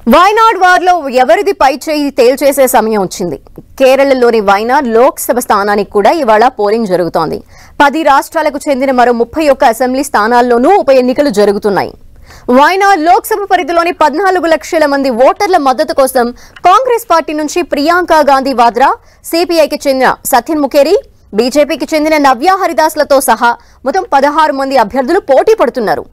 వైనాడ్ వార్లో ఎవరిది పై చేయి తేల్చేసే సమయం వచ్చింది. కేరళలోని వైనాడ్ లోక్సభ స్థానానికి కూడా ఇవాళ పోలింగ్ జరుగుతోంది. 10 రాష్ట్రాలకు చెందిన మరో 31 అసెంబ్లీ స్థానాల్లోనూ ఉప ఎన్నికలు జరుగుతున్నాయి. వైనాడ్ లోక్సభ పరిధిలోని 14 లక్షల మంది ఓటర్ల మద్దతు కోసం కాంగ్రెస్ పార్టీ నుంచి ప్రియాంక గాంధీ వాద్రా, సిపిఐకి చెందిన సత్యన్ ముఖేరి, బీజేపీకి చెందిన నవ్య హరిదాస్లతో సహా మొత్తం 16 మంది అభ్యర్థులు పోటీ పడుతున్నారు.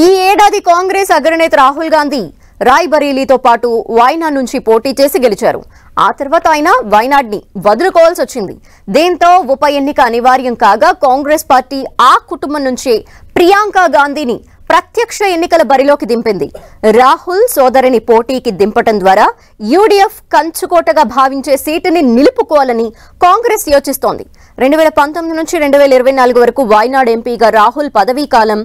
ఈ ఏడాది కాంగ్రెస్ అగ్రనేత రాహుల్ గాంధీ రాయ్బరేలీతో పాటు వైనాడ్ నుంచి పోటీ చేసి గెలిచారు. ఆ తర్వాత ఆయన వైనాడ్ ని వదులుకోవాల్సి వచ్చింది. దీంతో ఉప ఎన్నిక అనివార్యం కాగా కాంగ్రెస్ పార్టీ ఆ కుటుంబం నుంచి ప్రియాంక గాంధీని ప్రత్యక్ష ఎన్నికల బరిలోకి దింపింది. రాహుల్ సోదరిని పోటీకి దింపటం ద్వారా యూడీఎఫ్ కంచుకోటగా భావించే సీటుని నిలుపుకోవాలని కాంగ్రెస్ యోచిస్తోంది. 2019 నుంచి 2024 వరకు వైనాడ్ ఎంపీగా రాహుల్ పదవీ కాలం,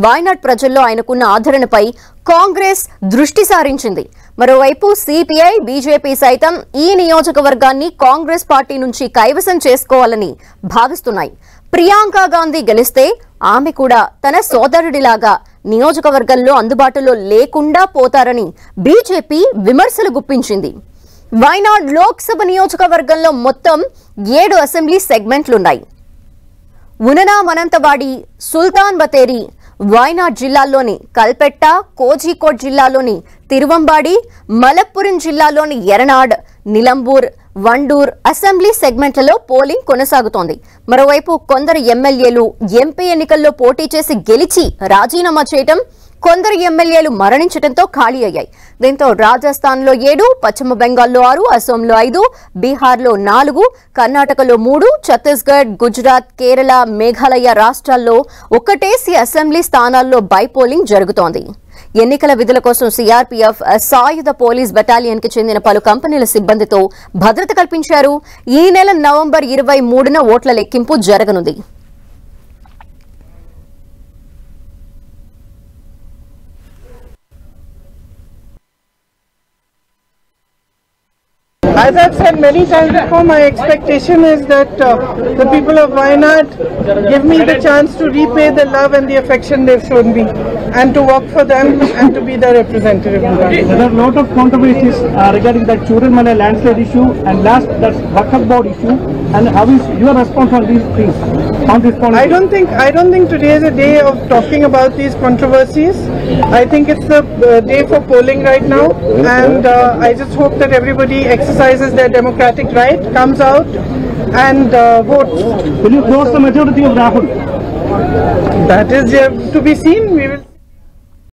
వైనాడ్ ప్రజల్లో ఆయనకున్న ఆదరణపై కాంగ్రెస్ దృష్టి సారించింది. మరోవైపు సిపిఐ, బీజేపీ సైతం ఈ నియోజకవర్గాన్ని కాంగ్రెస్ పార్టీ నుంచి కైవసం చేసుకోవాలని భావిస్తున్నాయి. ప్రియాంక గాంధీ గెలిస్తే ఆమె కూడా తన సోదరుడిలాగా నియోజకవర్గంలో అందుబాటులో లేకుండా పోతారని బీజేపీ విమర్శలు గుప్పించింది. వైనాడ్ లోక్సభ నియోజకవర్గంలో మొత్తం 7 అసెంబ్లీ సెగ్మెంట్లున్నాయి. ఉననా, మనంతవాడి, సుల్తాన్ బతేరి, వైనాడ్ జిల్లాలోని కల్పెట్ట, కోజికోడ్ జిల్లాలోని తిరువంబాడి, మలప్పురం జిల్లాలోని ఎరనాడ్, నిలంబూర్, వండూర్ అసెంబ్లీ సెగ్మెంట్లలో పోలింగ్ కొనసాగుతోంది. మరోవైపు కొందరు ఎమ్మెల్యేలు ఎంపీ ఎన్నికల్లో పోటీ చేసి గెలిచి రాజీనామా చేయటం, కొందరు ఎమ్మెల్యేలు మరణించడంతో ఖాళీ అయ్యాయి. దీంతో రాజస్థాన్లో 7, పశ్చిమ బెంగాల్లో 6, అసోంలో 5, బీహార్లో 4, కర్ణాటకలో 3, ఛత్తీస్గఢ్, గుజరాత్, కేరళ, మేఘాలయ రాష్ట్రాల్లో ఒకటేసి అసెంబ్లీ స్థానాల్లో బైపోలింగ్ జరుగుతోంది. ఎన్నికల విధుల కోసం సిఆర్పీఎఫ్, సాయుధ పోలీస్ బెటాలియన్ కి చెందిన పలు కంపెనీల సిబ్బందితో భద్రత కల్పించారు. ఈ నెల నవంబర్ 23న ఓట్ల లెక్కింపు జరగనుంది. As I've said many times before, my expectation is that the people of Wayanad give me the chance to repay the love and the affection they've shown me and to work for them and to be their representative. There are a lot of controversies regarding that Churanmala landslide issue and last that Waqf board issue, and how is your response on these things? On this point? I don't think today is a day of talking about these controversies. I think it's the day for polling right now, and I just hope that everybody exercises their democratic right, comes out and votes. Will you close the majority of Rahul? That is to be seen. We will.